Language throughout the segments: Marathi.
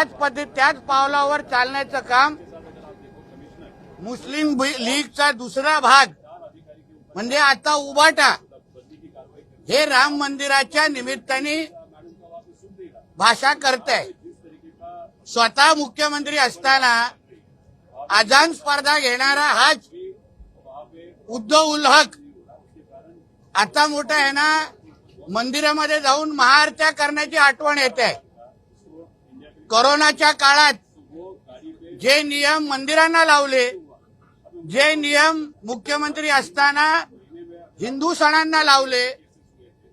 त्याच पावलावर चालण्याचं काम मुस्लिम लीगचा दुसरा भाग म्हणजे आता उबाटा हे राम मंदिराच्या निमित्ताने भाषा करताय। स्वतः मुख्यमंत्री असताना अजान स्पर्धा घेणारा हाच उद्धव उल हक आता मोठा आहे ना, मंदिरामध्ये जाऊन महाआरत्या करण्याची आठवण येते। कोरोनाच्या काळात जे नियम मंदिरांना लावले, जे नियम मुख्यमंत्री असताना हिंदू सणांना लावले,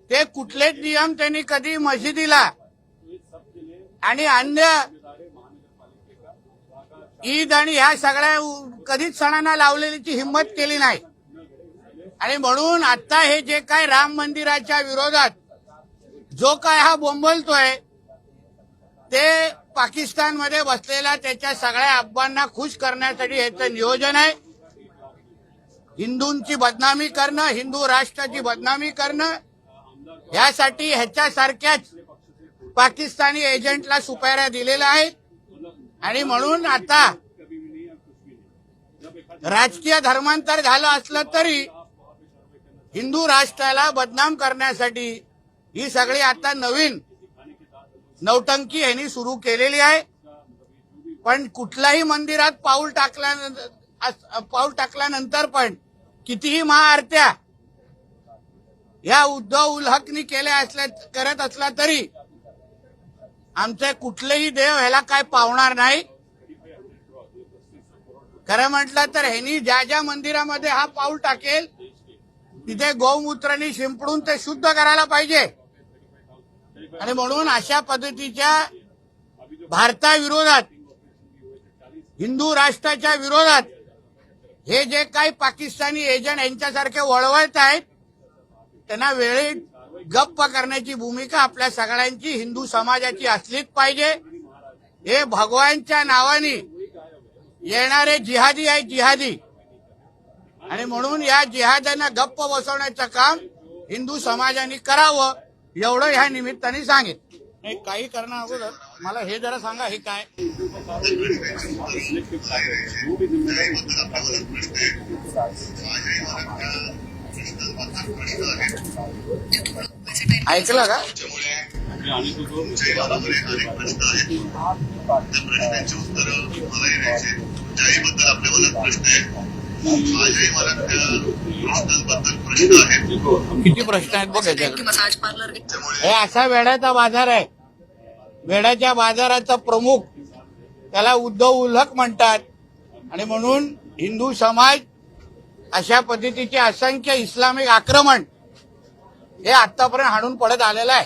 ते कुठलेच नियम त्यांनी कधी मशिदीला आणि अन्य ईद आणि ह्या सगळ्या कधीच सणांना लावलेलीची हिंमत केली नाही। आणि म्हणून आता हे जे काय राम मंदिराच्या विरोधात जो काय हा बोंबलतोय, ते पाकिस्तानमध्ये बसलेला त्याच्या सगळ्या अफवांना खुश करण्यासाठी याचं नियोजन आहे। हिंदूंची बदनामी करणं, हिंदू राष्ट्राची बदनामी करणं, यासाठी ह्याच्यासारख्याच पाकिस्तानी एजंटला सुपाऱ्या दिलेल्या आहेत। आणि म्हणून आता राजकीय धर्मांतर झालं असलं तरी हिंदू राष्ट्राला बदनाम करण्यासाठी ही सगळी आता नवीन नौटंकी यांनी सुरू केलेली आहे। पण कुठल्याही मंदिरात पाऊल टाकल्यानंतर पण कितीही महाआरत्या या उद्धव उल हकनी करत असला तरी आमचे कुठलेही देव ह्याला काय पावणार नाही। खरं म्हटलं तर ह्यांनी ज्या ज्या मंदिरामध्ये हा पाऊल टाकेल तिथे गोमूत्राने शिंपडून ते शुद्ध करायला पाहिजे। आणि म्हणून अशा पद्धतीच्या भारताविरोधात, हिंदू राष्ट्राच्या विरोधात हे जे काही पाकिस्तानी एजंट यांच्यासारखे वळवत आहेत, त्यांना वेळेत गप्प करण्याची भूमिका आपल्या सगळ्यांची, हिंदू समाजाची असलीच पाहिजे। हे भगवानच्या नावाने येणारे जिहादी आहेत, जिहादी। आणि म्हणून या जिहाद्यांना गप्प बसवण्याचं काम हिंदू समाजाने करावं, एवढं ह्या निमित्ताने सांगेन। काही करण्या अगोदर मला हे जरा सांगा, हे काय ऐकलं का? किती प्रश्न आहेत बघ याच्याकडे। हे असा वेड्याचा बाजार आहे, वेड्याच्या बाजाराचा प्रमुख त्याला उद्धव उल हक म्हणतात। आणि म्हणून हिंदू समाज अशा पद्धतीचे असंख्य इस्लामिक आक्रमण हे आतापर्यंत हाणून पडत आलेलं आहे।